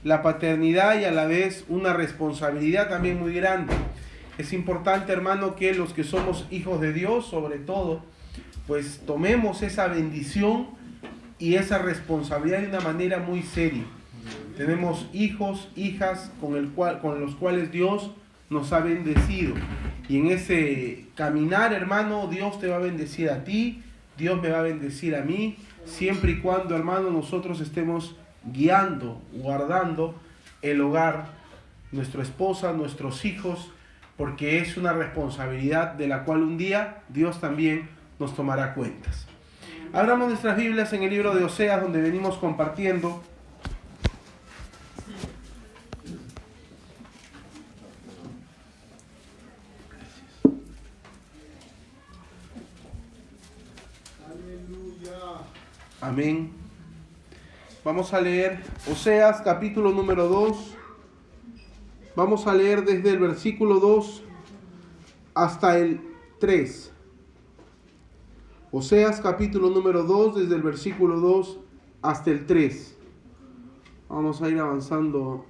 la paternidad y a la vez una responsabilidad también muy grande. Es importante, hermano, que los que somos hijos de Dios, sobre todo, pues tomemos esa bendición y esa responsabilidad de una manera muy seria. Tenemos hijos, hijas con los cuales Dios nos ha bendecido. Y en ese caminar, hermano, Dios te va a bendecir a ti, Dios me va a bendecir a mí, siempre y cuando, hermano, nosotros estemos guiando, guardando el hogar, nuestra esposa, nuestros hijos, porque es una responsabilidad de la cual un día Dios también nos tomará cuentas. Abramos nuestras Biblias en el libro de Oseas, donde venimos compartiendo. Amén. Vamos a leer Oseas capítulo número 2. Vamos a leer desde el versículo 2 hasta el 3. Oseas capítulo número 2, desde el versículo 2 hasta el 3. Vamos a ir avanzando.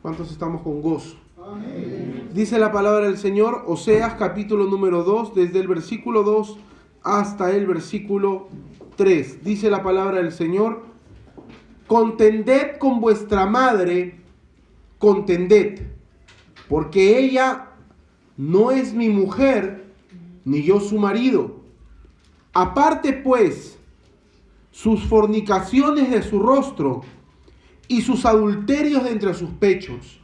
¿Cuántos estamos con gozo? Amén. Dice la palabra del Señor, Oseas capítulo número 2, desde el versículo 2 hasta el versículo 3. Dice la palabra del Señor: contended con vuestra madre, contended, porque ella no es mi mujer, ni yo su marido. Aparte pues sus fornicaciones de su rostro y sus adulterios de entre sus pechos,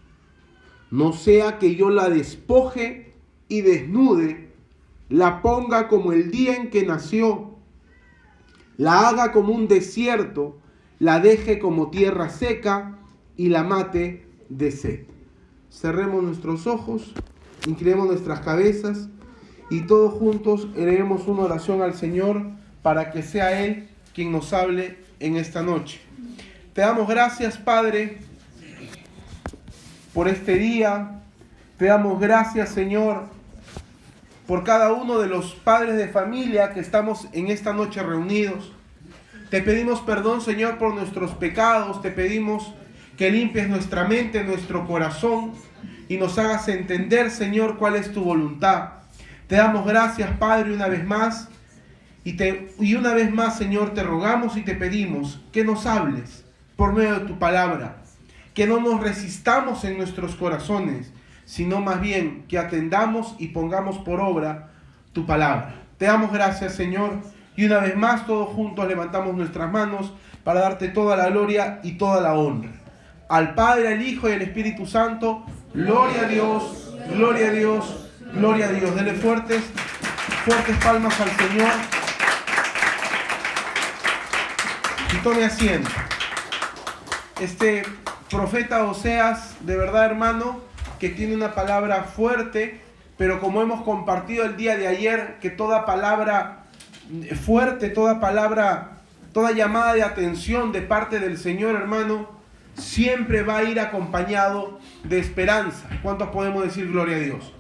no sea que yo la despoje y desnude, la ponga como el día en que nació, la haga como un desierto, la deje como tierra seca y la mate de sed. Cerremos nuestros ojos, inclinemos nuestras cabezas y todos juntos haremos una oración al Señor para que sea Él quien nos hable en esta noche. Te damos gracias, Padre, por este día. Te damos gracias, Señor, por cada uno de los padres de familia que estamos en esta noche reunidos. Te pedimos perdón, Señor, por nuestros pecados. Te pedimos que limpies nuestra mente, nuestro corazón y nos hagas entender, Señor, cuál es tu voluntad. Te damos gracias, Padre, una vez más. Y una vez más, Señor, te rogamos y te pedimos que nos hables por medio de tu palabra. Que no nos resistamos en nuestros corazones, sino más bien que atendamos y pongamos por obra tu palabra. Te damos gracias, Señor, y una vez más todos juntos levantamos nuestras manos para darte toda la gloria y toda la honra. Al Padre, al Hijo y al Espíritu Santo, gloria a Dios, gloria a Dios, gloria a Dios. Dele fuertes palmas al Señor. Y tome asiento. Este profeta Oseas, de verdad, hermano, que tiene una palabra fuerte, pero como hemos compartido el día de ayer, que toda palabra fuerte, toda llamada de atención de parte del Señor, hermano, siempre va a ir acompañado de esperanza. ¿Cuántos podemos decir gloria a Dios?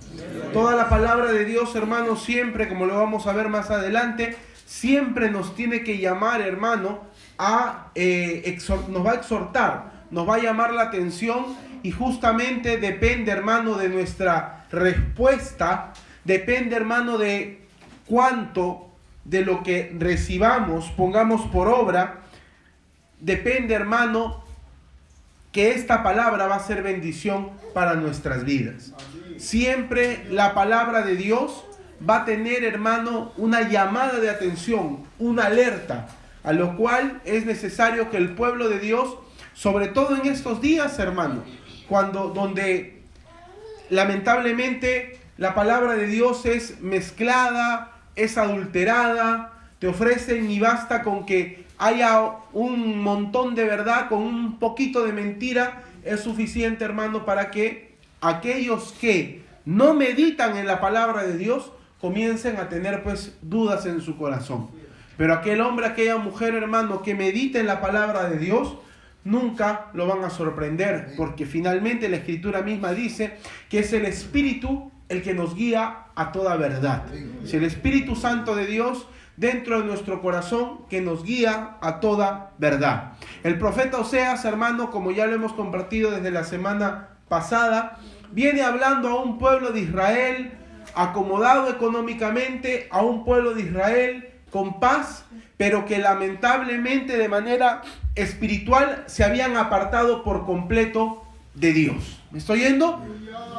Toda la palabra de Dios, hermano, siempre, como lo vamos a ver más adelante, siempre nos tiene que llamar, hermano, nos va a exhortar, nos va a llamar la atención, y justamente depende, hermano, de nuestra respuesta, depende, hermano, de cuánto de lo que recibamos pongamos por obra, depende, hermano, que esta palabra va a ser bendición para nuestras vidas. Siempre la palabra de Dios va a tener, hermano, una llamada de atención, una alerta, a lo cual es necesario que el pueblo de Dios, sobre todo en estos días, hermano, donde lamentablemente la palabra de Dios es mezclada, es adulterada, te ofrecen y basta con que haya un montón de verdad, con un poquito de mentira, es suficiente, hermano, para que aquellos que no meditan en la palabra de Dios comiencen a tener pues dudas en su corazón. Pero aquel hombre, aquella mujer, hermano, que medita en la palabra de Dios, nunca lo van a sorprender, porque finalmente la Escritura misma dice que es el Espíritu el que nos guía a toda verdad. Si el Espíritu Santo de Dios dentro de nuestro corazón que nos guía a toda verdad. El profeta Oseas, hermano, como ya lo hemos compartido desde la semana pasada, viene hablando a un pueblo de Israel acomodado económicamente, a un pueblo de Israel con paz, pero que lamentablemente de manera espiritual se habían apartado por completo de Dios. ¿Me estoy yendo?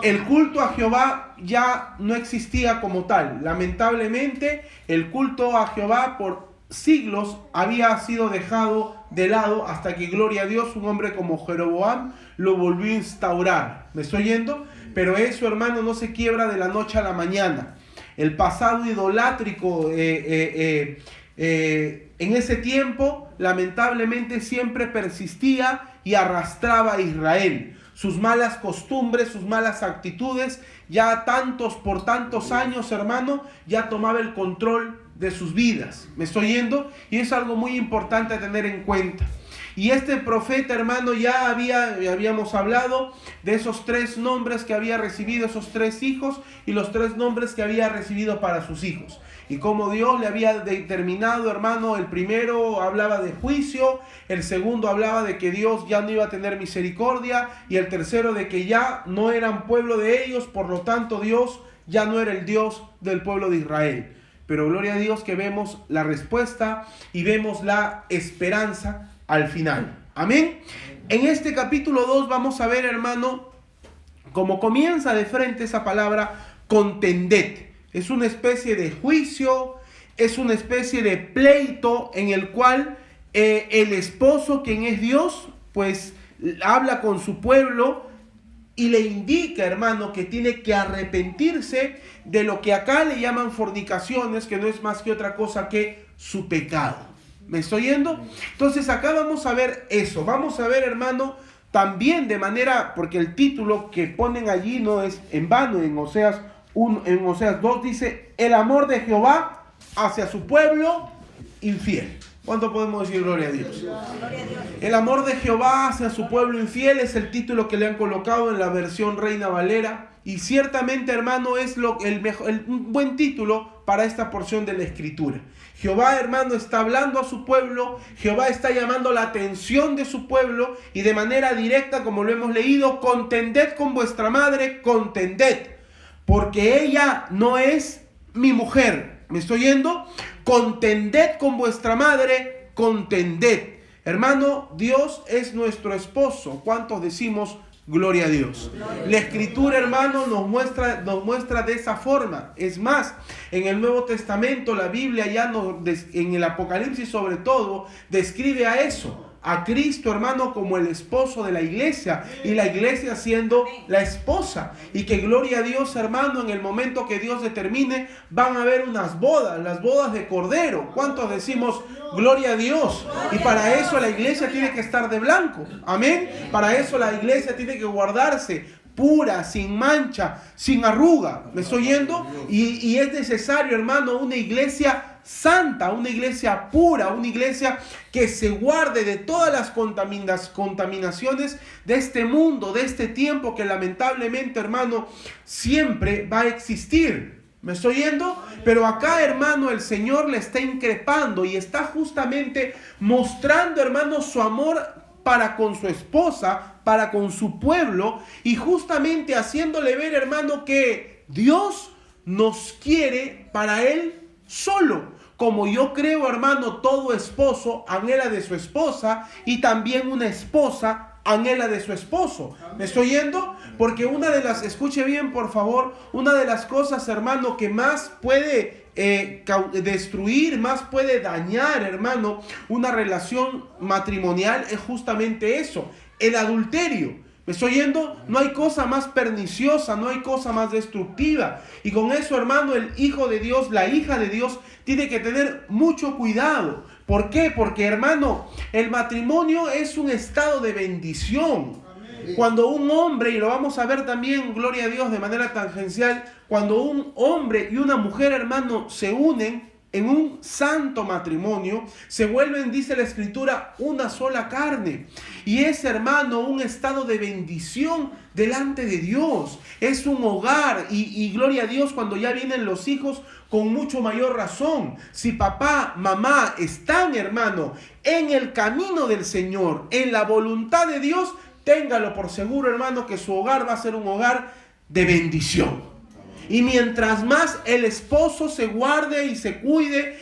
El culto a Jehová ya no existía como tal. Lamentablemente, el culto a Jehová por siglos había sido dejado de lado hasta que, gloria a Dios, un hombre como Jeroboam lo volvió a instaurar. ¿Me estoy yendo? Pero eso, hermano, no se quiebra de la noche a la mañana. El pasado idolátrico en ese tiempo, lamentablemente, siempre persistía y arrastraba a Israel. Sus malas costumbres, sus malas actitudes, ya por tantos años, hermano, ya tomaba el control de sus vidas. ¿Me estoy yendo? Y es algo muy importante a tener en cuenta. Y este profeta, hermano, ya habíamos hablado de esos 3 nombres que había recibido, esos 3 hijos, y los 3 nombres que había recibido para sus hijos. Y como Dios le había determinado, hermano, el primero hablaba de juicio, el segundo hablaba de que Dios ya no iba a tener misericordia, y el tercero de que ya no eran pueblo de ellos, por lo tanto Dios ya no era el Dios del pueblo de Israel. Pero gloria a Dios que vemos la respuesta y vemos la esperanza al final. Amén. En este capítulo 2 vamos a ver, hermano, cómo comienza de frente esa palabra contended. Es una especie de juicio, es una especie de pleito en el cual el esposo, quien es Dios, pues habla con su pueblo y le indica, hermano, que tiene que arrepentirse de lo que acá le llaman fornicaciones, que no es más que otra cosa que su pecado. ¿Me estoy yendo? Entonces acá vamos a ver eso. Vamos a ver, hermano, también de manera, porque el título que ponen allí no es en vano. En Oseas 2 dice: el amor de Jehová hacia su pueblo infiel. ¿Cuánto podemos decir gloria a Dios? Gloria a Dios. El amor de Jehová hacia su pueblo infiel es el título que le han colocado en la versión Reina Valera. Y ciertamente, hermano, es un buen título para esta porción de la Escritura. Jehová, hermano, está hablando a su pueblo. Jehová está llamando la atención de su pueblo. Y de manera directa, como lo hemos leído: contended con vuestra madre, contended, porque ella no es mi mujer. ¿Me estoy yendo? Contended con vuestra madre, contended. Hermano, Dios es nuestro esposo. ¿Cuántos decimos gloria a Dios? La Escritura, hermano, nos muestra de esa forma. Es más, en el Nuevo Testamento, la Biblia ya en el Apocalipsis sobre todo, describe a eso. A Cristo, hermano, como el esposo de la iglesia, y la iglesia siendo la esposa. Y que gloria a Dios, hermano, en el momento que Dios determine, van a haber unas bodas, las bodas de Cordero. ¿Cuántos decimos gloria a Dios? Y para eso la iglesia tiene que estar de blanco. Amén. Para eso la iglesia tiene que guardarse pura, sin mancha, sin arruga. ¿Me estoy yendo? Y es necesario, hermano, una iglesia santa, una iglesia pura, una iglesia que se guarde de todas las contaminaciones de este mundo, de este tiempo que lamentablemente, hermano, siempre va a existir. ¿Me estoy yendo? Pero acá, hermano, el Señor le está increpando y está justamente mostrando, hermano, su amor para con su esposa, para con su pueblo, y justamente haciéndole ver, hermano, que Dios nos quiere para Él solo. Como yo creo, hermano, todo esposo anhela de su esposa, y también una esposa anhela de su esposo. ¿Me estoy yendo? Porque escuche bien, por favor, una de las cosas, hermano, que más puede destruir, más puede dañar, hermano, una relación matrimonial es justamente eso: el adulterio. ¿Me estoy yendo? No hay cosa más perniciosa, no hay cosa más destructiva. Y con eso, hermano, el hijo de Dios, la hija de Dios, tiene que tener mucho cuidado. ¿Por qué? Porque, hermano, el matrimonio es un estado de bendición. Cuando un hombre, y lo vamos a ver también, gloria a Dios, de manera tangencial, cuando un hombre y una mujer, hermano, se unen, en un santo matrimonio, se vuelven, dice la Escritura, una sola carne. Y es, hermano, un estado de bendición delante de Dios. Es un hogar y gloria a Dios cuando ya vienen los hijos con mucho mayor razón. Si papá, mamá están, hermano, en el camino del Señor, en la voluntad de Dios, téngalo por seguro, hermano, que su hogar va a ser un hogar de bendición. Y mientras más el esposo se guarde y se cuide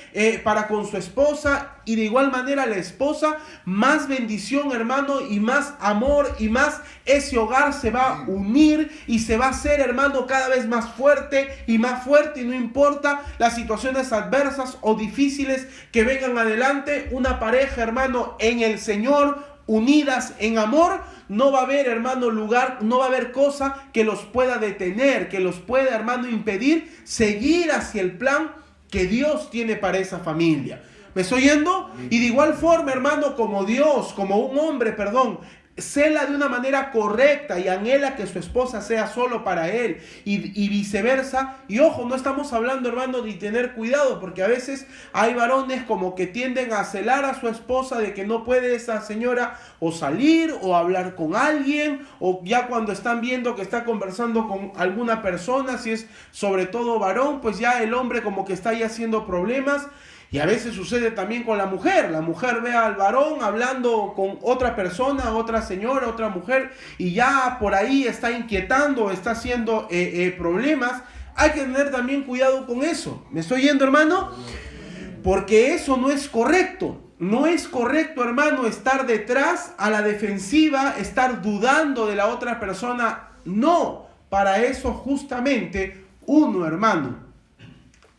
para con su esposa, y de igual manera la esposa, más bendición, hermano, y más amor, y más ese hogar se va a unir y se va a hacer, hermano, cada vez más fuerte, y no importa las situaciones adversas o difíciles que vengan adelante. Una pareja, hermano, en el Señor, unidas en amor, no va a haber, hermano, lugar, no va a haber cosa que los pueda detener, que los pueda, hermano, impedir seguir hacia el plan que Dios tiene para esa familia. ¿Me estoy yendo? Y de igual forma, hermano, como Dios, como un hombre, cela de una manera correcta y anhela que su esposa sea solo para él y viceversa. Y ojo, no estamos hablando, hermano, de tener cuidado, porque a veces hay varones como que tienden a celar a su esposa de que no puede esa señora o salir o hablar con alguien, o ya cuando están viendo que está conversando con alguna persona, si es sobre todo varón, pues ya el hombre como que está ahí haciendo problemas. Y a veces sucede también con la mujer. La mujer ve al varón hablando con otra persona, otra señora, otra mujer, y ya por ahí está inquietando, está haciendo problemas. Hay que tener también cuidado con eso. ¿Me estoy yendo, hermano? Porque eso no es correcto. No es correcto, hermano, estar detrás a la defensiva, estar dudando de la otra persona. No, para eso justamente uno, hermano,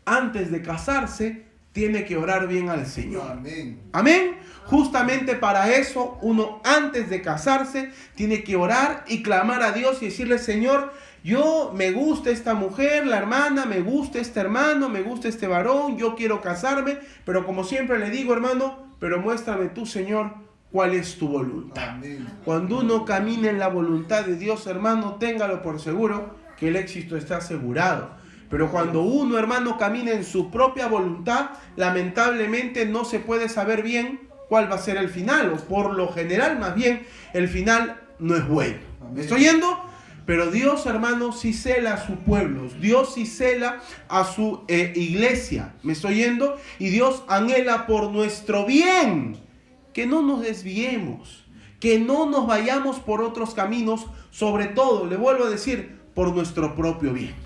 antes de casarse, tiene que orar bien al Señor. Amén. Amén. Justamente para eso, uno antes de casarse tiene que orar y clamar a Dios y decirle: Señor, yo me gusta esta mujer, la hermana, me gusta este hermano, me gusta este varón, yo quiero casarme, pero como siempre le digo, hermano, pero muéstrame tú, Señor, cuál es tu voluntad. Amén. Cuando uno camina en la voluntad de Dios, hermano, téngalo por seguro que el éxito está asegurado. Pero cuando uno, hermano, camina en su propia voluntad, lamentablemente no se puede saber bien cuál va a ser el final, o por lo general, más bien, el final no es bueno. ¿Me estoy yendo? Pero Dios, hermano, sí cela a su pueblo. Dios sí cela a su iglesia. ¿Me estoy yendo? Y Dios anhela por nuestro bien que no nos desviemos, que no nos vayamos por otros caminos, sobre todo, le vuelvo a decir, por nuestro propio bien.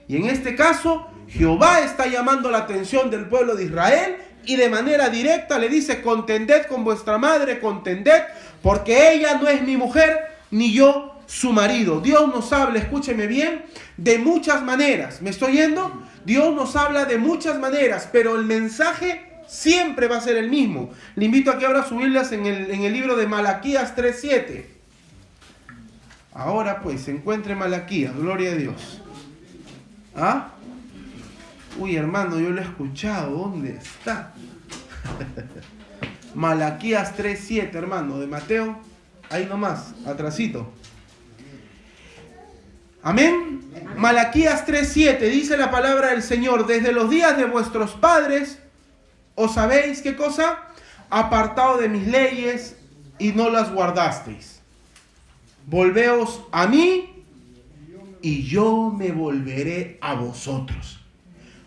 Y en este caso, Jehová está llamando la atención del pueblo de Israel y de manera directa le dice: contended con vuestra madre, contended, porque ella no es mi mujer, ni yo su marido. Dios nos habla, escúcheme bien, de muchas maneras. ¿Me estoy yendo? Dios nos habla de muchas maneras, pero el mensaje siempre va a ser el mismo. Le invito a que abra sus Biblias en el libro de Malaquías 3:7. Ahora pues, se encuentre Malaquías, gloria a Dios. ¿Ah? Uy, hermano, yo lo he escuchado. ¿Dónde está? Malaquías 3:7, hermano, de Mateo. Ahí nomás, atrasito. Amén. Malaquías 3:7 dice la palabra del Señor: desde los días de vuestros padres os habéis, ¿qué cosa? Apartado de mis leyes y no las guardasteis. Volveos a mí y yo me volveré a vosotros.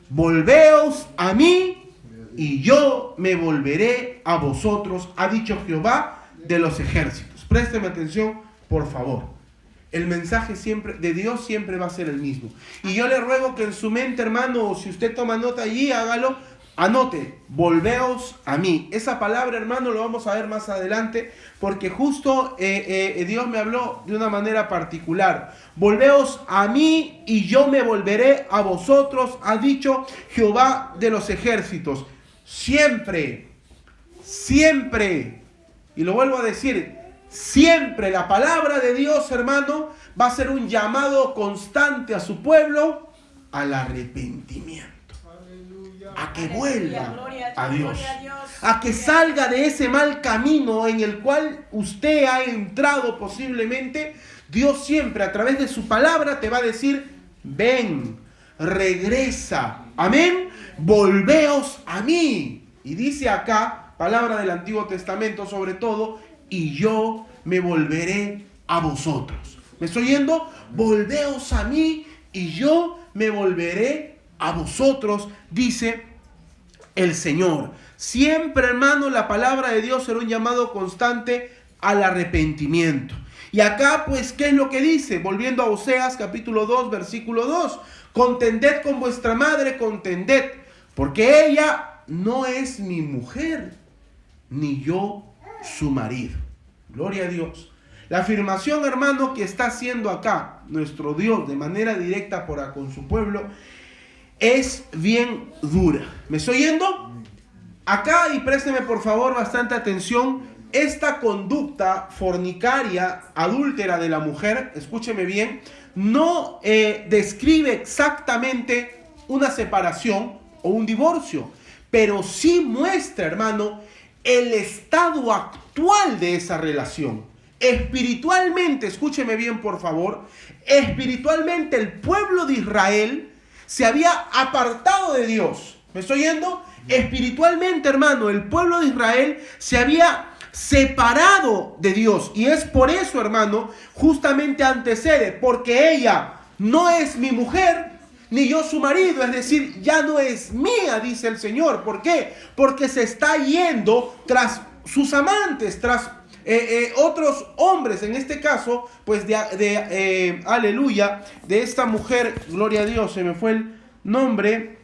Volveos a mí y yo me volveré a vosotros, ha dicho Jehová de los ejércitos. Présteme atención, por favor. El mensaje siempre de Dios siempre va a ser el mismo. Y yo le ruego que en su mente, hermano, si usted toma nota allí, hágalo. Anote: volveos a mí. Esa palabra, hermano, lo vamos a ver más adelante, porque justo Dios me habló de una manera particular. Volveos a mí y yo me volveré a vosotros, ha dicho Jehová de los ejércitos. Siempre, siempre, y lo vuelvo a decir, siempre la palabra de Dios, hermano, va a ser un llamado constante a su pueblo al arrepentimiento. A que vuelva a Dios, a que salga de ese mal camino en el cual usted ha entrado posiblemente. Dios siempre a través de su palabra te va a decir: ven, regresa, amén. volveos a mí. Y dice acá, palabra del Antiguo Testamento sobre todo, y yo me volveré a vosotros. ¿Me estoy yendo? Volveos a mí y yo me volveré a vosotros, dice el Señor. Siempre, hermano, la palabra de Dios será un llamado constante al arrepentimiento. Y acá, pues, ¿qué es lo que dice? Volviendo a Oseas, capítulo 2, versículo 2. Contended con vuestra madre, contended, porque ella no es mi mujer, ni yo su marido. Gloria a Dios. La afirmación, hermano, que está haciendo acá nuestro Dios de manera directa para con su pueblo es bien dura. ¿Me estoy yendo? Acá, y présteme por favor bastante atención, esta conducta fornicaria, adúltera de la mujer, escúcheme bien, no describe exactamente una separación o un divorcio, pero sí muestra, hermano, el estado actual de esa relación. Espiritualmente, escúcheme bien por favor, espiritualmente el pueblo de Israel se había apartado de Dios. ¿Me estoy yendo? Espiritualmente, hermano, el pueblo de Israel se había separado de Dios. Y es por eso, hermano, justamente antecede, porque ella no es mi mujer, ni yo su marido, es decir, ya no es mía, dice el Señor. ¿Por qué? Porque se está yendo tras sus amantes, tras otros hombres, en este caso, pues aleluya, de esta mujer, gloria a Dios, se me fue el nombre,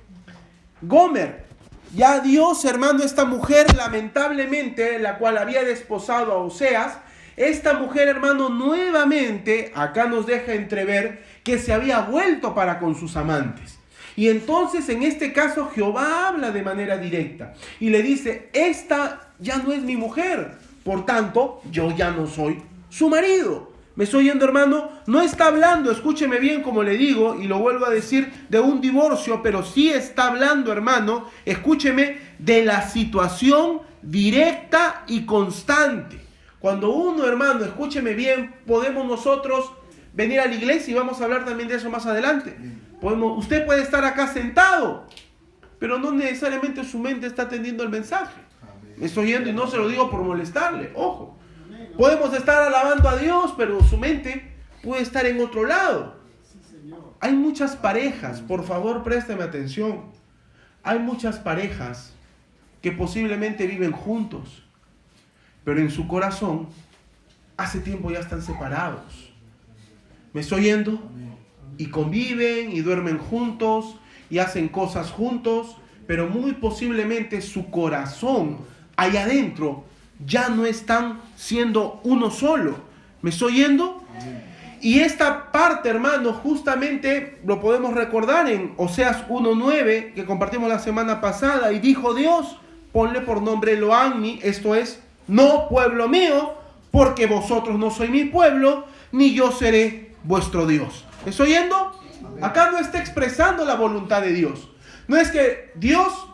Gomer. Ya Dios, hermano, esta mujer, lamentablemente, la cual había desposado a Oseas, esta mujer, hermano, nuevamente, acá nos deja entrever que se había vuelto para con sus amantes. Y entonces, en este caso, Jehová habla de manera directa y le dice, esta ya no es mi mujer, por tanto, yo ya no soy su marido. ¿Me estoy yendo, hermano? No está hablando, escúcheme bien como le digo, y lo vuelvo a decir, de un divorcio, pero sí está hablando, hermano, escúcheme, de la situación directa y constante. Cuando uno, hermano, escúcheme bien, podemos nosotros venir a la iglesia y vamos a hablar también de eso más adelante. Usted puede estar acá sentado, pero no necesariamente su mente está atendiendo el mensaje. Me estoy yendo y no se lo digo por molestarle, ojo. Podemos estar alabando a Dios, pero su mente puede estar en otro lado. Hay muchas parejas, por favor présteme atención. Hay muchas parejas que posiblemente viven juntos, pero en su corazón hace tiempo ya están separados. ¿Me estoy yendo? Y conviven y duermen juntos y hacen cosas juntos, pero muy posiblemente su corazón allá adentro ya no están siendo uno solo. ¿Me estoy yendo? Y esta parte, hermano, justamente lo podemos recordar en Oseas 1:9, que compartimos la semana pasada, y dijo Dios, ponle por nombre Lo-Ammi, esto es, no pueblo mío, porque vosotros no sois mi pueblo, ni yo seré vuestro Dios. ¿Me estoy yendo? Acá no está expresando la voluntad de Dios. No es que Dios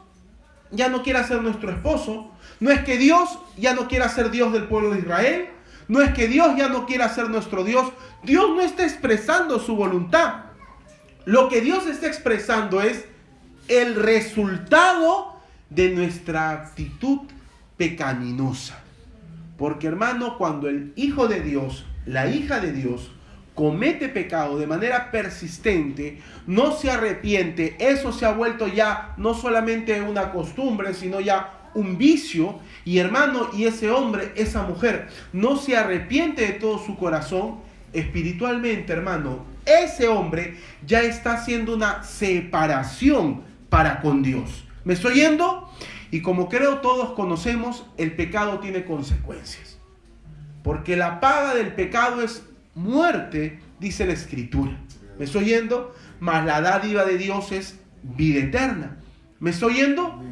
ya no quiera ser nuestro esposo, no es que Dios ya no quiera ser Dios del pueblo de Israel, no es que Dios ya no quiera ser nuestro Dios. Dios no está expresando su voluntad. Lo que Dios está expresando es el resultado de nuestra actitud pecaminosa. Porque, hermano, cuando el hijo de Dios, la hija de Dios, comete pecado de manera persistente, no se arrepiente, eso se ha vuelto ya no solamente una costumbre, sino ya un vicio, y hermano, y ese hombre, esa mujer, no se arrepiente de todo su corazón, espiritualmente, hermano, ese hombre ya está haciendo una separación para con Dios. ¿Me estoy yendo? Y como creo todos conocemos, el pecado tiene consecuencias. Porque la paga del pecado es muerte, dice la Escritura. ¿Me estoy yendo? Mas la dádiva de Dios es vida eterna. ¿Me estoy yendo?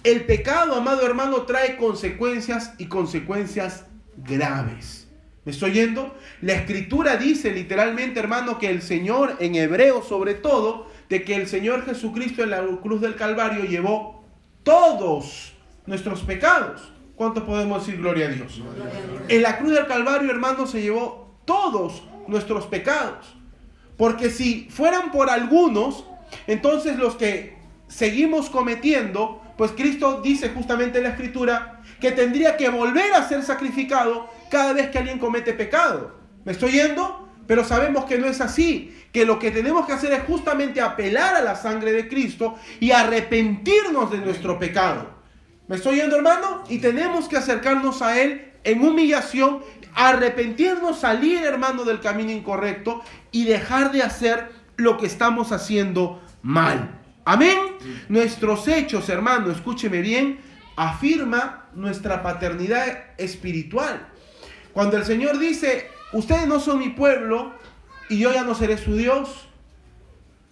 El pecado, amado hermano, trae consecuencias y consecuencias graves. ¿Me estoy yendo? La Escritura dice literalmente, hermano, que el Señor, en hebreo sobre todo, de que el Señor Jesucristo en la cruz del Calvario llevó todos nuestros pecados. ¿Cuánto podemos decir gloria a Dios? En la cruz del Calvario, hermano, se llevó todos nuestros pecados. Porque si fueran por algunos, entonces los que seguimos cometiendo, pues Cristo dice justamente en la Escritura que tendría que volver a ser sacrificado cada vez que alguien comete pecado. ¿Me estoy yendo? Pero sabemos que no es así, que lo que tenemos que hacer es justamente apelar a la sangre de Cristo y arrepentirnos de nuestro pecado. ¿Me estoy yendo, hermano? Y tenemos que acercarnos a Él en humillación, arrepentirnos, salir, hermano, del camino incorrecto y dejar de hacer lo que estamos haciendo mal. Amén. Nuestros hechos, hermano, escúcheme bien, afirma nuestra paternidad espiritual. Cuando el Señor dice, ustedes no son mi pueblo y yo ya no seré su Dios,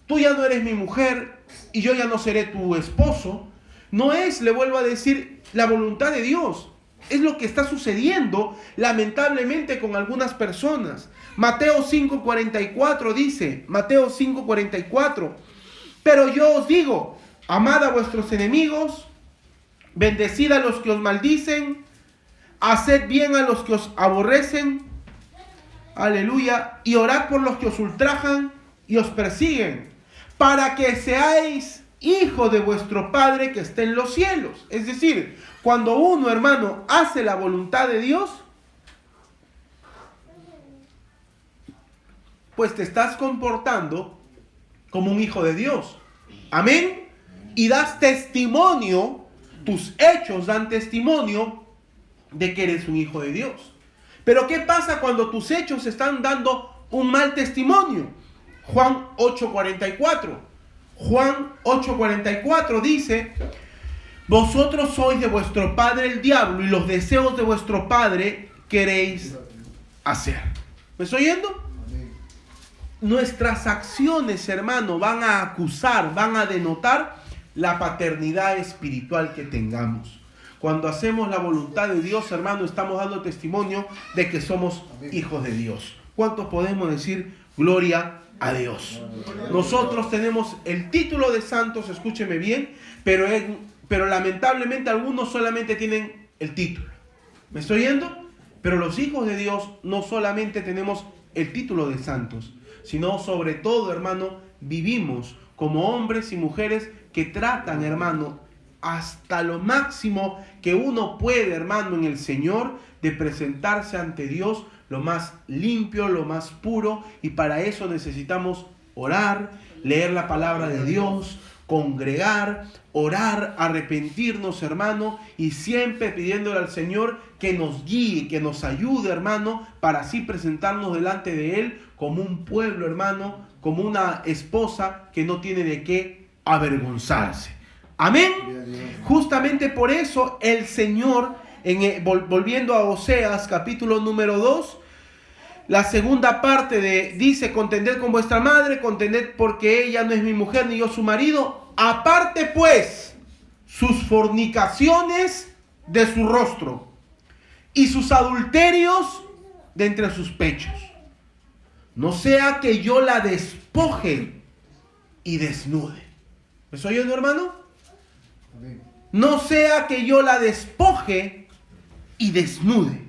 tú ya no eres mi mujer y yo ya no seré tu esposo, no es, le vuelvo a decir, la voluntad de Dios. Es lo que está sucediendo lamentablemente con algunas personas. Mateo 5:44 dice, Mateo 5:44, pero yo os digo, amad a vuestros enemigos, bendecid a los que os maldicen, haced bien a los que os aborrecen, aleluya, y orad por los que os ultrajan y os persiguen, para que seáis hijos de vuestro Padre que está en los cielos. Es decir, cuando uno, hermano, hace la voluntad de Dios, pues te estás comportando como un hijo de Dios. Amén. Y das testimonio, tus hechos dan testimonio de que eres un hijo de Dios. Pero ¿qué pasa cuando tus hechos están dando un mal testimonio? Juan 8:44. Juan 8:44 dice, vosotros sois de vuestro padre el diablo y los deseos de vuestro padre queréis hacer. ¿Me estoy oyendo? Nuestras acciones, hermano, van a acusar, van a denotar la paternidad espiritual que tengamos. Cuando hacemos la voluntad de Dios, hermano, estamos dando testimonio de que somos hijos de Dios. ¿Cuántos podemos decir gloria a Dios? Nosotros tenemos el título de santos, escúcheme bien, pero lamentablemente algunos solamente tienen el título. ¿Me estoy yendo? Pero los hijos de Dios no solamente tenemos el título de santos, sino sobre todo, hermano, vivimos como hombres y mujeres que tratan, hermano, hasta lo máximo que uno puede, hermano, en el Señor, de presentarse ante Dios lo más limpio, lo más puro, y para eso necesitamos orar, leer la palabra de Dios, congregar, orar, arrepentirnos, hermano, y siempre pidiéndole al Señor que nos guíe, que nos ayude, hermano, para así presentarnos delante de Él como un pueblo, hermano, como una esposa que no tiene de qué avergonzarse. Amén. Justamente por eso el Señor, volviendo a Oseas, capítulo número 2, la segunda parte dice, contended con vuestra madre, contended porque ella no es mi mujer ni yo su marido, aparte pues sus fornicaciones de su rostro y sus adulterios de entre sus pechos. No sea que yo la despoje y desnude. ¿Me estoy oyendo, hermano? No sea que yo la despoje y desnude.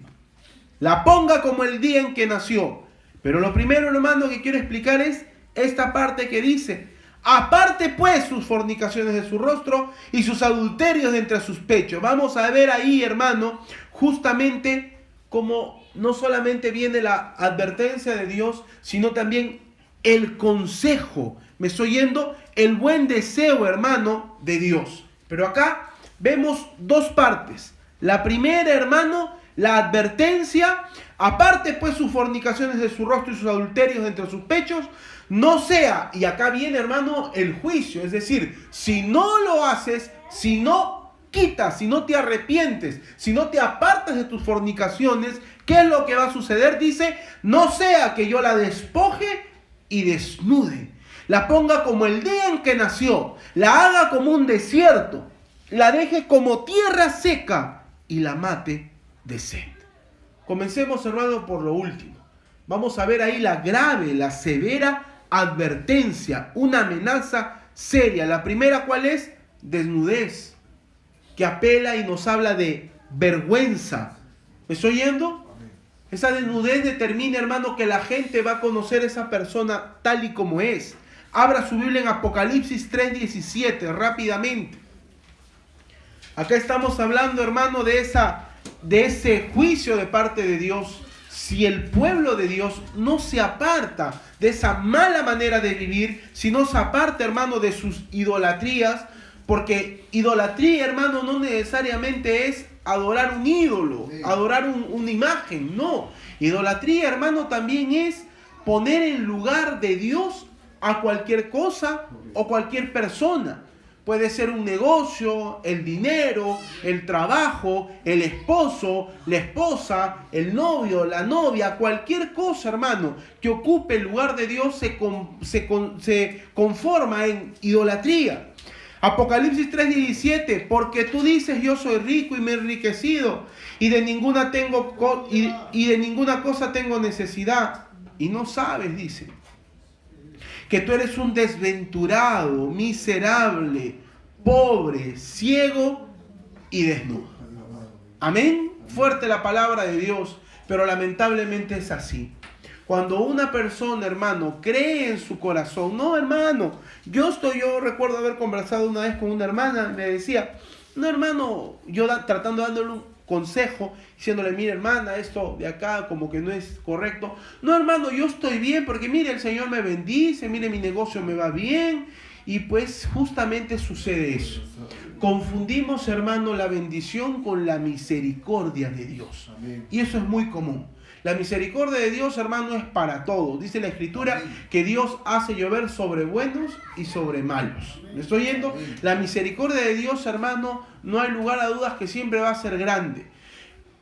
La ponga como el día en que nació. Pero lo primero, hermano, que quiero explicar es esta parte que dice, aparte pues sus fornicaciones de su rostro y sus adulterios de entre sus pechos. Vamos a ver ahí, hermano, justamente como no solamente viene la advertencia de Dios, sino también el consejo. ¿Me estoy yendo? El buen deseo, hermano, de Dios. Pero acá vemos dos partes. La primera, hermano, la advertencia, aparte pues sus fornicaciones de su rostro y sus adulterios entre sus pechos, no sea, y acá viene, hermano, el juicio, es decir, si no lo haces, si no quitas, si no te arrepientes, si no te apartas de tus fornicaciones, ¿qué es lo que va a suceder? Dice, no sea que yo la despoje y desnude, la ponga como el día en que nació, la haga como un desierto, la deje como tierra seca y la mate de sed. Comencemos, hermano, por lo último. Vamos a ver ahí la grave, la severa advertencia, una amenaza seria. La primera, ¿cuál es? Desnudez, que apela y nos habla de vergüenza. ¿Me estoy oyendo? Esa desnudez determina, hermano, que la gente va a conocer a esa persona tal y como es. Abra su Biblia en Apocalipsis 3:17, rápidamente. Acá estamos hablando, hermano, de ese juicio de parte de Dios. Si el pueblo de Dios no se aparta de esa mala manera de vivir, si no se aparta, hermano, de sus idolatrías, porque idolatría, hermano, no necesariamente es adorar un ídolo, adorar una imagen, no. Idolatría, hermano, también es poner en lugar de Dios a cualquier cosa o cualquier persona. Puede ser un negocio, el dinero, el trabajo, el esposo, la esposa, el novio, la novia, cualquier cosa, hermano, que ocupe el lugar de Dios se conforma en idolatría. Apocalipsis 3:17, porque tú dices yo soy rico y me he enriquecido y de ninguna cosa tengo necesidad. Y no sabes, dice, que tú eres un desventurado, miserable, pobre, ciego y desnudo. Amén. Fuerte la palabra de Dios, pero lamentablemente es así. Cuando una persona, hermano, cree en su corazón, no, hermano, yo recuerdo haber conversado una vez con una hermana, me decía, no, hermano, yo tratando de dándole un consejo, diciéndole, mire, hermana, esto de acá como que no es correcto. No, hermano, yo estoy bien porque mire, el Señor me bendice, mire, mi negocio me va bien. Y pues justamente sucede eso. Confundimos, hermano, la bendición con la misericordia de Dios. Amén. Y eso es muy común. La misericordia de Dios, hermano, es para todos. Dice la Escritura, amén, que Dios hace llover sobre buenos y sobre malos. ¿Me estoy yendo? Amén. La misericordia de Dios, hermano, no hay lugar a dudas que siempre va a ser grande.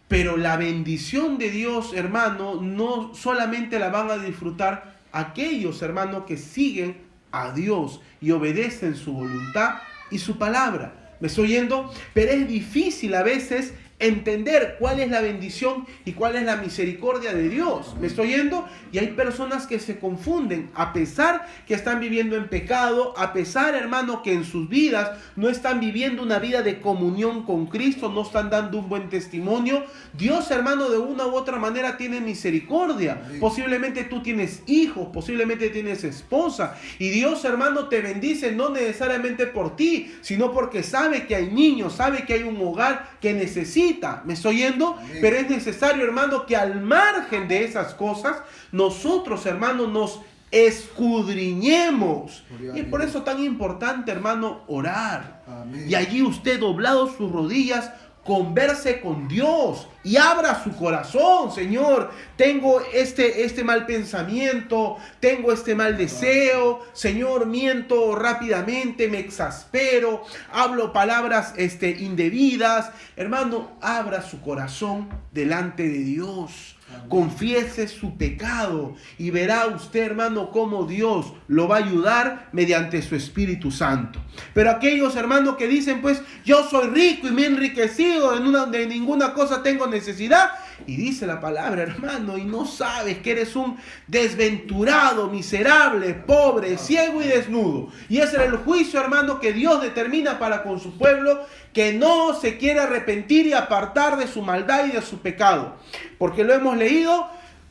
Pero la bendición de Dios, hermano, no solamente la van a disfrutar aquellos, hermanos, que siguen a Dios y obedecen su voluntad y su palabra. ¿Me estoy yendo? Pero es difícil a veces entender cuál es la bendición y cuál es la misericordia de Dios. ¿Me estoy yendo? Y hay personas que se confunden, a pesar que están viviendo en pecado, a pesar, hermano, que en sus vidas no están viviendo una vida de comunión con Cristo, no están dando un buen testimonio. Dios, hermano, de una u otra manera tiene misericordia. Posiblemente tú tienes hijos, posiblemente tienes esposa, y Dios, hermano, te bendice no necesariamente por ti, sino porque sabe que hay niños, sabe que hay un hogar que necesita. ¿Me estoy yendo? Amén. Pero es necesario, hermano, que al margen de esas cosas, nosotros, hermano, nos escudriñemos. Y es por eso tan importante, hermano, orar. Amén. Y allí usted, doblado sus rodillas, converse con Dios y abra su corazón. Señor, tengo este mal pensamiento, tengo este mal deseo, Señor, miento rápidamente, me exaspero, hablo palabras indebidas. Hermano, abra su corazón delante de Dios. Confiese su pecado y verá usted, hermano, cómo Dios lo va a ayudar mediante su Espíritu Santo. Pero aquellos, hermanos, que dicen, pues, yo soy rico y me he enriquecido, de ninguna cosa tengo necesidad. Y dice la palabra, hermano, y no sabes que eres un desventurado, miserable, pobre, ciego y desnudo. Y ese era el juicio, hermano, que Dios determina para con su pueblo, que no se quiere arrepentir y apartar de su maldad y de su pecado. Porque lo hemos leído,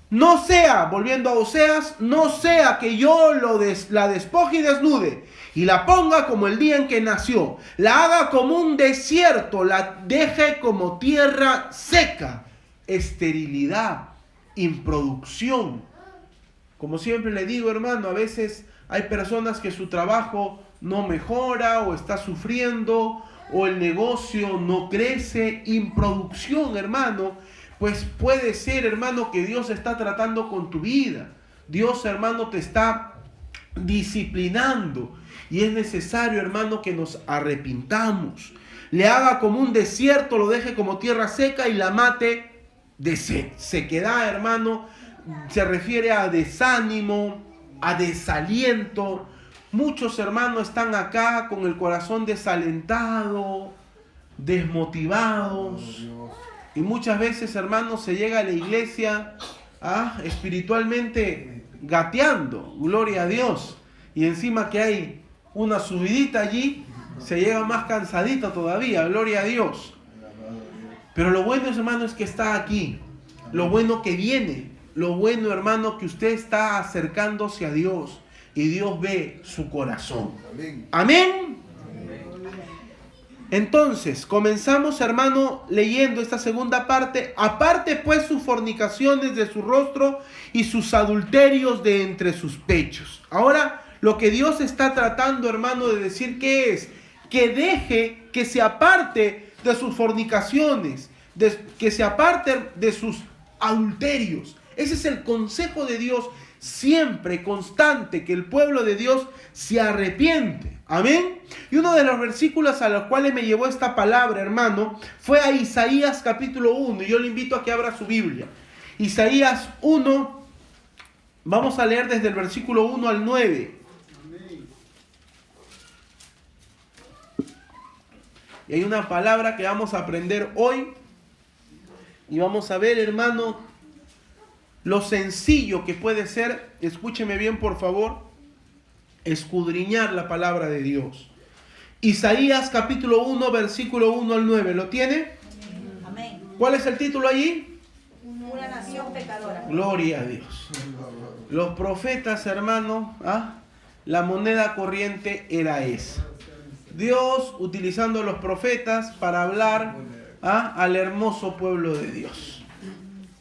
no sea, volviendo a Oseas, no sea que yo la despoje y desnude, y la ponga como el día en que nació, la haga como un desierto, la deje como tierra seca, esterilidad, improducción. Como siempre le digo, hermano, a veces hay personas que su trabajo no mejora o está sufriendo, o el negocio no crece, improducción, hermano. Pues puede ser, hermano, que Dios está tratando con tu vida. Dios, hermano, te está disciplinando. Y es necesario, hermano, que nos arrepintamos. Le haga como un desierto, lo deje como tierra seca y la mate de sequedad, hermano. Se refiere a desánimo, a desaliento. Muchos hermanos están acá con el corazón desalentado, desmotivados. Y muchas veces, hermanos, se llega a la iglesia espiritualmente gateando, gloria a Dios. Y encima que hay una subidita allí, se llega más cansadito todavía, gloria a Dios. Pero lo bueno, hermano, es que está aquí. Lo bueno que viene. Lo bueno, hermano, que usted está acercándose a Dios. y Dios ve su corazón. Amén. Entonces, comenzamos, hermano, leyendo esta segunda parte. Aparte pues sus fornicaciones de su rostro y sus adulterios de entre sus pechos. Ahora, lo que Dios está tratando, hermano, de decir, ¿qué es? Que deje, que se aparte de sus fornicaciones, que se aparte de sus adulterios. Ese es el consejo de Dios siempre, constante, que el pueblo de Dios se arrepiente. Amén. Y uno de los versículos a los cuales me llevó esta palabra, hermano, fue a Isaías capítulo 1. Y yo le invito a que abra su Biblia. Isaías 1, vamos a leer desde el versículo 1 al 9. Y hay una palabra que vamos a aprender hoy. Y vamos a ver, hermano, lo sencillo que puede ser, escúcheme bien por favor, escudriñar la palabra de Dios. Isaías capítulo 1, versículo 1 al 9. ¿Lo tiene? Amén. ¿Cuál es el título allí? Una nación pecadora. Gloria a Dios. Los profetas, hermano, la moneda corriente era esa. Dios utilizando a los profetas para hablar al hermoso pueblo de Dios.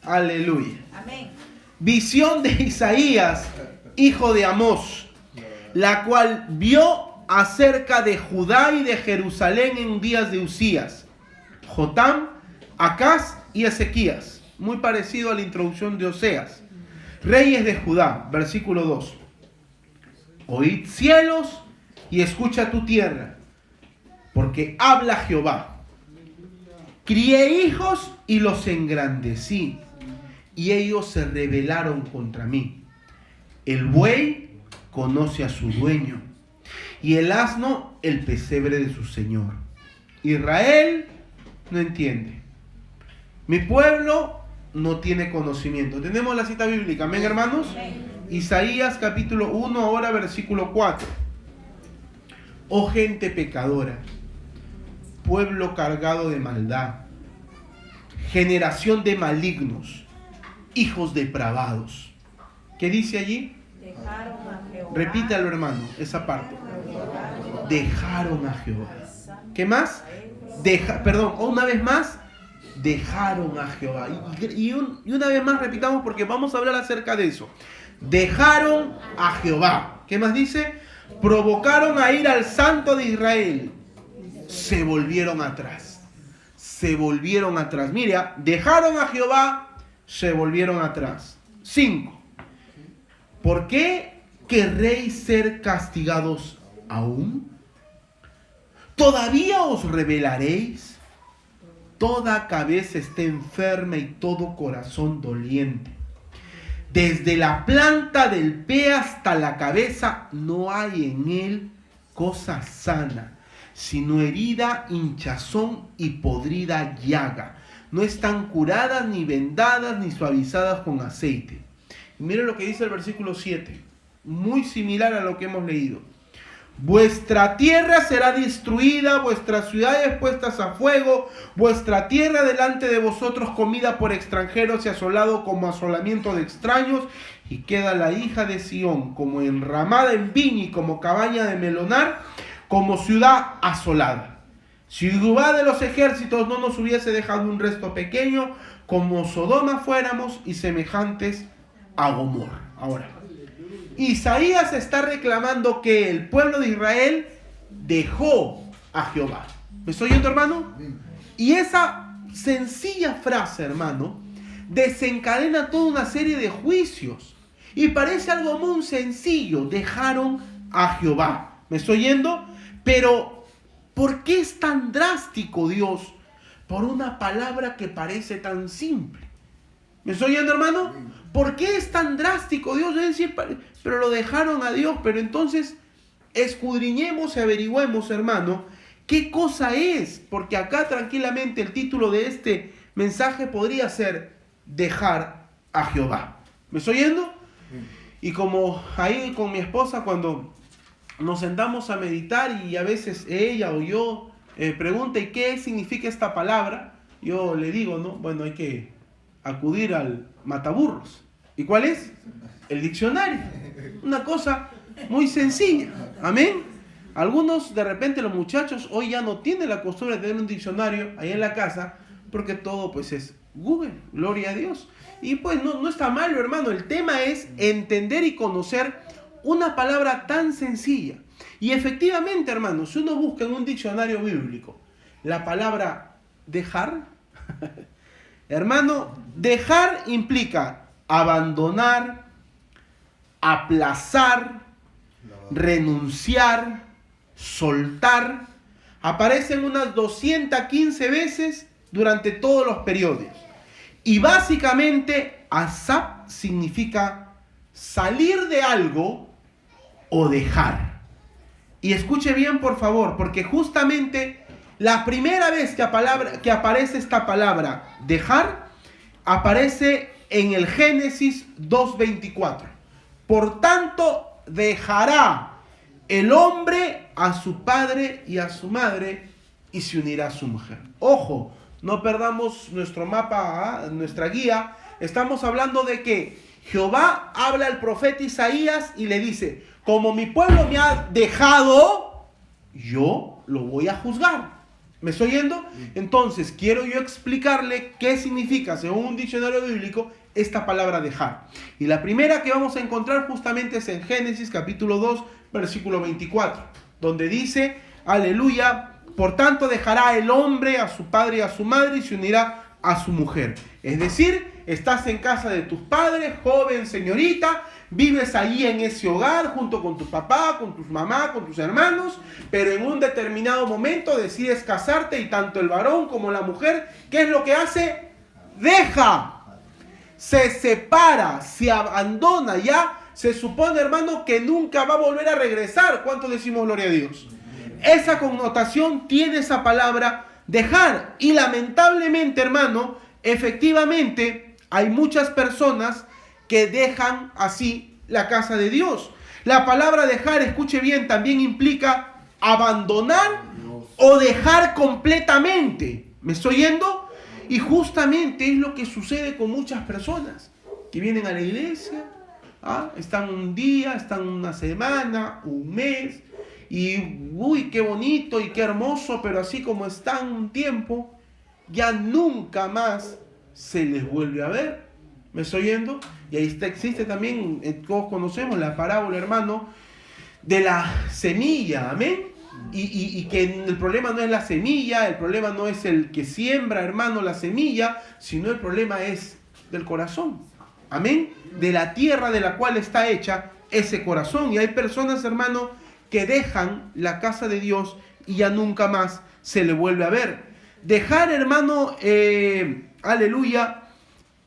Aleluya. Amén. Visión de Isaías, hijo de Amós, la cual vio acerca de Judá y de Jerusalén en días de Usías, Jotam, Acaz y Ezequías. Muy parecido a la introducción de Oseas. Reyes de Judá, versículo 2. Oíd cielos y escucha tu tierra, porque habla Jehová. Crié hijos y los engrandecí, y ellos se rebelaron contra mí. El buey conoce a su dueño, y el asno el pesebre de su señor. Israel no entiende. Mi pueblo no tiene conocimiento. Tenemos la cita bíblica, amén, hermanos. Isaías capítulo 1, ahora versículo 4. Oh gente pecadora, pueblo cargado de maldad, generación de malignos, hijos depravados. ¿Qué dice allí? Dejaron a Jehová. Repítalo, hermano, esa parte. Dejaron a Jehová. ¿Qué más? Una vez más. Dejaron a Jehová. Y una vez más repitamos porque vamos a hablar acerca de eso. Dejaron a Jehová. ¿Qué más dice? Provocaron a ir al Santo de Israel. Se volvieron atrás. Se volvieron atrás. Mira, dejaron a Jehová, se volvieron atrás. 5. ¿Por qué querréis ser castigados aún? ¿Todavía os rebelaréis? Toda cabeza está enferma y todo corazón doliente. Desde la planta del pie hasta la cabeza no hay en él cosa sana, sino herida, hinchazón y podrida llaga. No están curadas, ni vendadas, ni suavizadas con aceite. Y miren lo que dice el versículo 7, muy similar a lo que hemos leído. Vuestra tierra será destruida, vuestras ciudades puestas a fuego, vuestra tierra delante de vosotros comida por extranjeros y asolado como asolamiento de extraños, y queda la hija de Sión como enramada en viña y como cabaña de melonar, como ciudad asolada. Si Jehová de los ejércitos no nos hubiese dejado un resto pequeño, como Sodoma fuéramos y semejantes a Gomorra. Ahora, Isaías está reclamando que el pueblo de Israel dejó a Jehová. ¿Me estoy oyendo, hermano? Y esa sencilla frase, hermano, desencadena toda una serie de juicios. Y parece algo muy sencillo. Dejaron a Jehová. ¿Me estoy oyendo? Pero, ¿por qué es tan drástico Dios por una palabra que parece tan simple? ¿Me estoy oyendo, hermano? ¿Por qué es tan drástico Dios? Es decir, pero lo dejaron a Dios. Pero entonces, escudriñemos y averigüemos, hermano, qué cosa es. Porque acá tranquilamente el título de este mensaje podría ser dejar a Jehová. ¿Me estoy oyendo? Y como ahí con mi esposa cuando nos sentamos a meditar y a veces ella o yo pregunta ¿y qué significa esta palabra? Yo le digo, ¿no? Bueno, hay que acudir al mataburros. ¿Y cuál es? El diccionario. Una cosa muy sencilla. Amén. Algunos, de repente, los muchachos hoy ya no tienen la costumbre de tener un diccionario ahí en la casa, porque todo pues es Google, gloria a Dios. Y pues no está malo, hermano. El tema es entender y conocer una palabra tan sencilla. Y efectivamente, hermano, si uno busca en un diccionario bíblico la palabra dejar, hermano, dejar implica abandonar, aplazar, renunciar, soltar. Aparecen unas 215 veces durante todos los periodos. Y básicamente, asap significa salir de algo o dejar. Y escuche bien, por favor, porque justamente la primera vez que aparece esta palabra dejar, aparece en el Génesis 2:24. Por tanto, dejará el hombre a su padre y a su madre y se unirá a su mujer. Ojo, no perdamos nuestro mapa, nuestra guía. Estamos hablando de que Jehová habla al profeta Isaías y le dice: como mi pueblo me ha dejado, yo lo voy a juzgar. ¿Me estoy yendo? Entonces, quiero yo explicarle qué significa, según un diccionario bíblico, esta palabra dejar. Y la primera que vamos a encontrar justamente es en Génesis capítulo 2, versículo 24, donde dice, aleluya, por tanto dejará el hombre a su padre y a su madre y se unirá a su mujer. Es decir, estás en casa de tus padres, joven, señorita, vives allí en ese hogar junto con tu papá, con tus mamás, con tus hermanos, pero en un determinado momento decides casarte y tanto el varón como la mujer, ¿qué es lo que hace? Deja, se separa, se abandona, ya se supone, hermano, que nunca va a volver a regresar. ¿Cuánto decimos gloria a Dios? Esa connotación tiene esa palabra dejar. Y lamentablemente, hermano, efectivamente hay muchas personas que dejan así la casa de Dios. La palabra dejar, escuche bien, también implica abandonar o dejar completamente. ¿Me estoy yendo? Y justamente es lo que sucede con muchas personas que vienen a la iglesia, están un día, están una semana, un mes, y uy, qué bonito y qué hermoso, pero así como están un tiempo, ya nunca más se les vuelve a ver. ¿Me estoy yendo? Y ahí existe también, todos conocemos la parábola, hermano, de la semilla, amén. Y que el problema no es la semilla, el problema no es el que siembra, hermano, la semilla, sino el problema es del corazón, amén, de la tierra de la cual está hecha ese corazón. Y hay personas, hermano, que dejan la casa de Dios y ya nunca más se le vuelve a ver. Dejar, hermano, aleluya,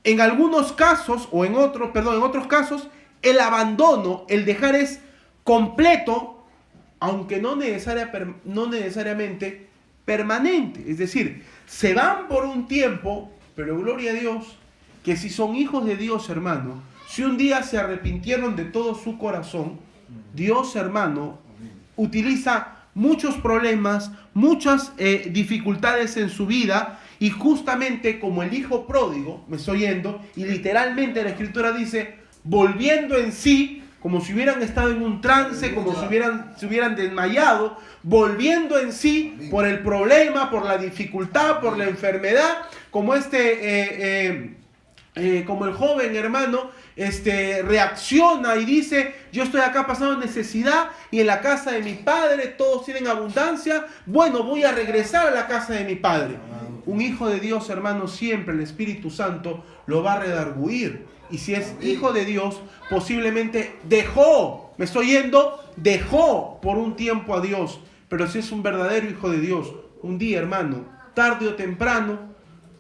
en algunos casos, o en otros casos, el abandono, el dejar es completo, aunque no necesariamente permanente. Es decir, se van por un tiempo, pero gloria a Dios, que si son hijos de Dios, hermano, si un día se arrepintieron de todo su corazón, Dios, hermano, utiliza muchos problemas, muchas dificultades en su vida, y justamente como el hijo pródigo, me estoy yendo, y literalmente la escritura dice, volviendo en sí, como si hubieran estado en un trance, como si se hubieran desmayado, volviendo en sí por el problema, por la dificultad, por la enfermedad, como como el joven, hermano, reacciona y dice, yo estoy acá pasando necesidad y en la casa de mi padre todos tienen abundancia, bueno, voy a regresar a la casa de mi padre. Un hijo de Dios, hermano, siempre el Espíritu Santo lo va a redarguir. Y si es hijo de Dios, posiblemente dejó, me estoy yendo, dejó por un tiempo a Dios. Pero si es un verdadero hijo de Dios, un día, hermano, tarde o temprano,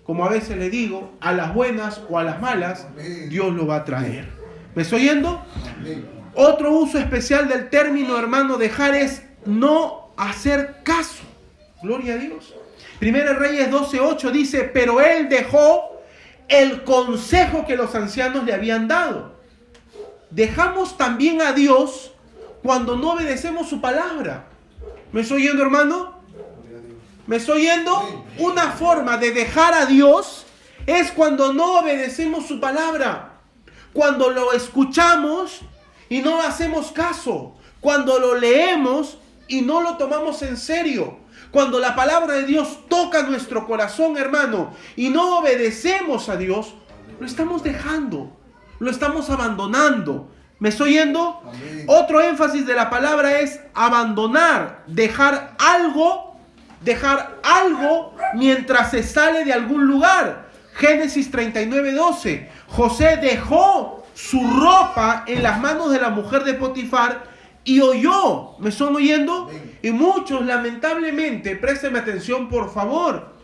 como a veces le digo, a las buenas o a las malas, Dios lo va a traer. ¿Me estoy yendo? Otro uso especial del término, hermano, dejar es no hacer caso. Gloria a Dios. Primera Reyes 12:8 dice, pero él dejó el consejo que los ancianos le habían dado. Dejamos también a Dios cuando no obedecemos su palabra. ¿Me estoy yendo, hermano? ¿Me estoy yendo? Una forma de dejar a Dios es cuando no obedecemos su palabra. Cuando lo escuchamos y no hacemos caso. cuando lo leemos y no lo tomamos en serio. Cuando la palabra de Dios toca nuestro corazón, hermano, y no obedecemos a Dios, lo estamos dejando, lo estamos abandonando. ¿Me estoy yendo? Amén. Otro énfasis de la palabra es abandonar, dejar algo mientras se sale de algún lugar. Génesis 39:12. José dejó su ropa en las manos de la mujer de Potifar y oyó. ¿Me están oyendo? Amén. Y muchos, lamentablemente, présteme atención por favor,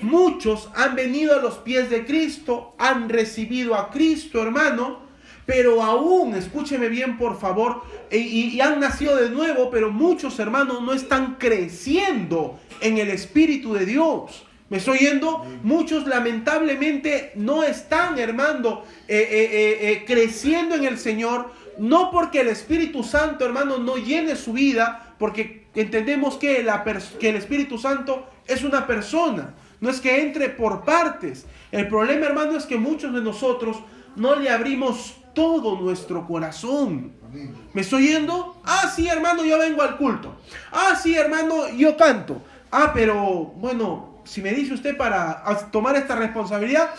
muchos han venido a los pies de Cristo, han recibido a Cristo, hermano, pero aún, escúcheme bien por favor, y han nacido de nuevo, pero muchos, hermanos, no están creciendo en el Espíritu de Dios. ¿Me estoy yendo? Muchos lamentablemente no están, hermano, creciendo en el Señor, no porque el Espíritu Santo, hermano, no llene su vida, porque entendemos que el Espíritu Santo es una persona, no es que entre por partes. El problema, hermano, es que muchos de nosotros no le abrimos todo nuestro corazón. Amén. ¿Me estoy yendo? Ah, sí, hermano, yo vengo al culto. Ah, sí, hermano, yo canto. Ah, pero, bueno, si me dice usted para tomar esta responsabilidad,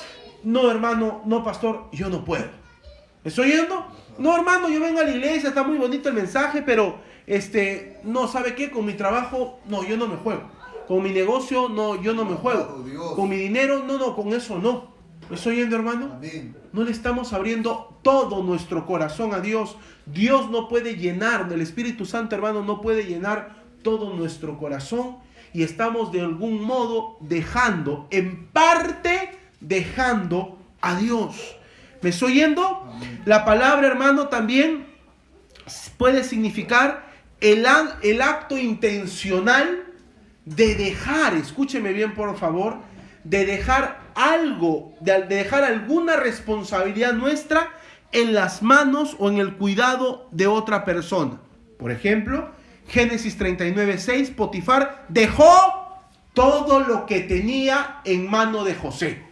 no, hermano, no, pastor, yo no puedo. ¿Me estoy yendo? No, hermano, yo vengo a la iglesia, está muy bonito el mensaje, pero, no, ¿sabe qué? Con mi trabajo, no, yo no me juego. Con mi negocio, no, yo no me juego. Con mi dinero, no, con eso no. ¿Me estoy yendo, hermano? Amén. No le estamos abriendo todo nuestro corazón a Dios. Dios no puede llenar, el Espíritu Santo, hermano, no puede llenar todo nuestro corazón. Y estamos de algún modo dejando, en parte dejando a Dios. ¿Me estoy yendo? Amén. La palabra, hermano, también puede significar el acto intencional de dejar, escúcheme bien por favor, de dejar algo, de dejar alguna responsabilidad nuestra en las manos o en el cuidado de otra persona. Por ejemplo, Génesis 39:6, Potifar dejó todo lo que tenía en mano de José.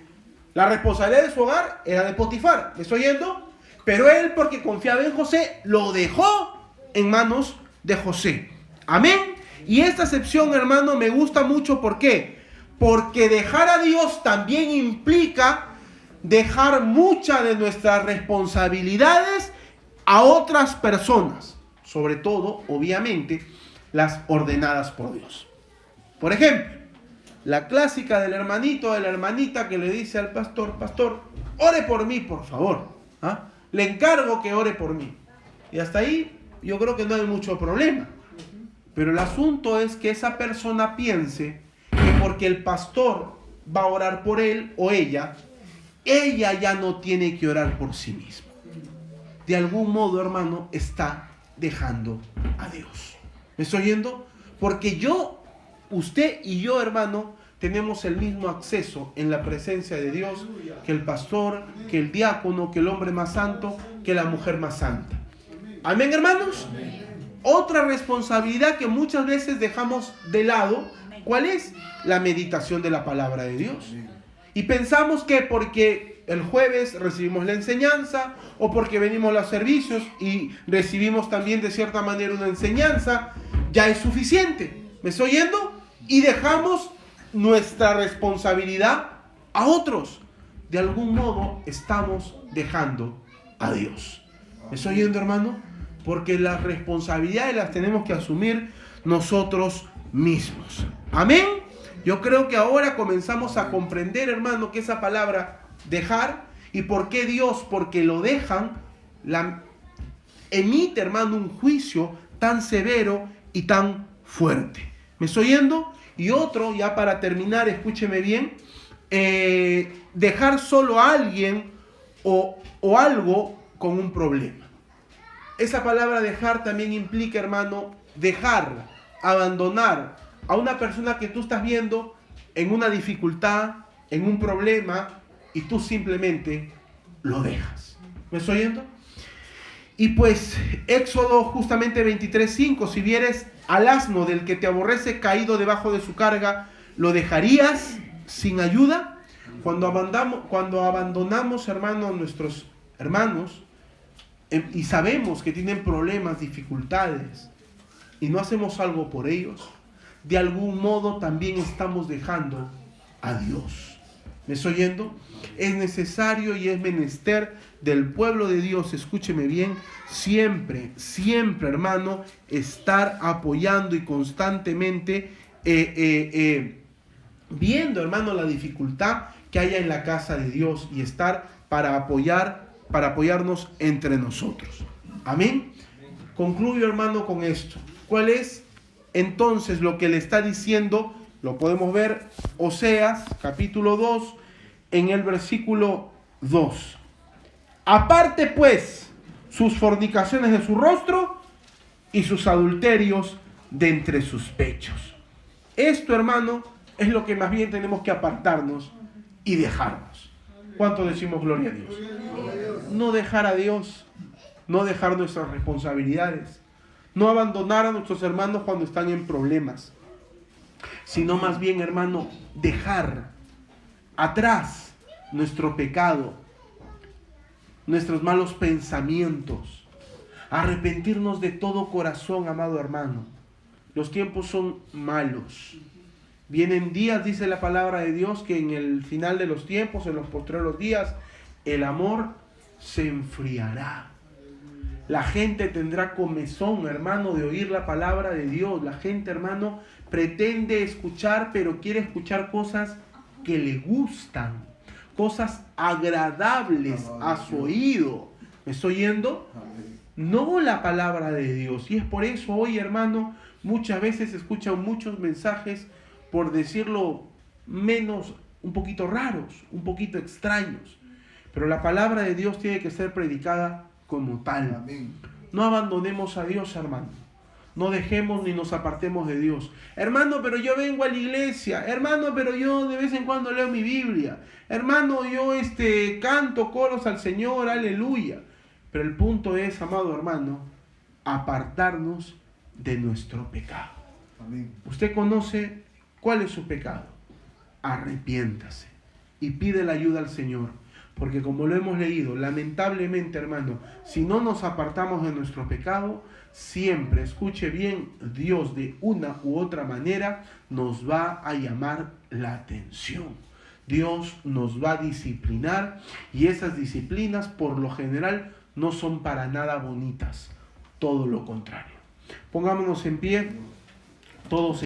La responsabilidad de su hogar era de Potifar, ¿me estoy oyendo? Pero él, porque confiaba en José, lo dejó en manos de José. Amén. Y esta acepción, hermano, me gusta mucho. ¿Por qué? Porque dejar a Dios también implica dejar muchas de nuestras responsabilidades a otras personas. Sobre todo, obviamente, las ordenadas por Dios. Por ejemplo, la clásica del hermanito, de la hermanita que le dice al pastor: pastor, ore por mí, por favor. ¿Ah? Le encargo que ore por mí. Y hasta ahí yo creo que no hay mucho problema. Pero el asunto es que esa persona piense que porque el pastor va a orar por él o ella ya no tiene que orar por sí mismo. De algún modo, hermano, está dejando a Dios. ¿Me estoy oyendo? Porque usted y yo, hermano, tenemos el mismo acceso en la presencia de Dios que el pastor, que el diácono, que el hombre más santo, que la mujer más santa. ¿Amén, hermanos? Amén. Otra responsabilidad que muchas veces dejamos de lado, ¿cuál es? La meditación de la palabra de Dios. Amén. Y pensamos que porque el jueves recibimos la enseñanza, o porque venimos a los servicios y recibimos también de cierta manera una enseñanza, ya es suficiente. ¿Me estoy oyendo? Y dejamos nuestra responsabilidad a otros. De algún modo estamos dejando a Dios. ¿Me estoy oyendo, hermano? Porque las responsabilidades las tenemos que asumir nosotros mismos. Amén. Yo creo que ahora comenzamos a comprender, hermano, que esa palabra dejar, y por qué Dios, porque lo dejan, emite, hermano, un juicio tan severo y tan fuerte. ¿Me estoy oyendo? Y otro, ya para terminar, escúcheme bien, dejar solo a alguien o algo con un problema. Esa palabra dejar también implica, hermano, dejar, abandonar a una persona que tú estás viendo en una dificultad, en un problema, y tú simplemente lo dejas. ¿Me estoy oyendo? Y pues Éxodo justamente 23:5, si vieres al asno del que te aborrece caído debajo de su carga, ¿lo dejarías sin ayuda? Cuando abandonamos, hermano, a nuestros hermanos, y sabemos que tienen problemas, dificultades, y no hacemos algo por ellos, de algún modo también estamos dejando a Dios. ¿Me estoy oyendo? Es necesario y es menester del pueblo de Dios, escúcheme bien, siempre, hermano, estar apoyando y constantemente viendo, hermano, la dificultad que haya en la casa de Dios y estar para apoyarnos entre nosotros. Amén. Concluyo, hermano, con esto. ¿Cuál es entonces lo que le está diciendo? Lo podemos ver, Oseas, capítulo 2, en el versículo 2. Aparte pues sus fornicaciones de su rostro y sus adulterios de entre sus pechos. Esto, hermano, es lo que más bien tenemos que apartarnos y dejarnos. ¿Cuánto decimos gloria a Dios? No dejar a Dios, no dejar nuestras responsabilidades, no abandonar a nuestros hermanos cuando están en problemas, sino más bien, hermano, dejar atrás nuestro pecado, nuestros malos pensamientos, arrepentirnos de todo corazón, amado hermano. Los tiempos son malos. Vienen días, dice la palabra de Dios, que en el final de los tiempos, en los postreros días, el amor se enfriará. La gente tendrá comezón, hermano, de oír la palabra de Dios. La gente, hermano, pretende escuchar, pero quiere escuchar cosas que le gustan, cosas agradables a su oído. ¿Me estoy yendo? No la palabra de Dios. Y es por eso hoy, hermano, muchas veces escuchan muchos mensajes, por decirlo menos, un poquito raros, un poquito extraños. Pero la palabra de Dios tiene que ser predicada como tal. Amén. No abandonemos a Dios, hermano. No dejemos ni nos apartemos de Dios. Hermano, pero yo vengo a la iglesia. Hermano, pero yo de vez en cuando leo mi Biblia. Hermano, yo canto coros al Señor, aleluya. Pero el punto es, amado hermano, apartarnos de nuestro pecado. Amén. Usted conoce cuál es su pecado. Arrepiéntase y pide la ayuda al Señor. Porque como lo hemos leído, lamentablemente, hermano, si no nos apartamos de nuestro pecado, siempre, escuche bien, Dios de una u otra manera nos va a llamar la atención. Dios nos va a disciplinar y esas disciplinas por lo general no son para nada bonitas, todo lo contrario. Pongámonos en pie, todos.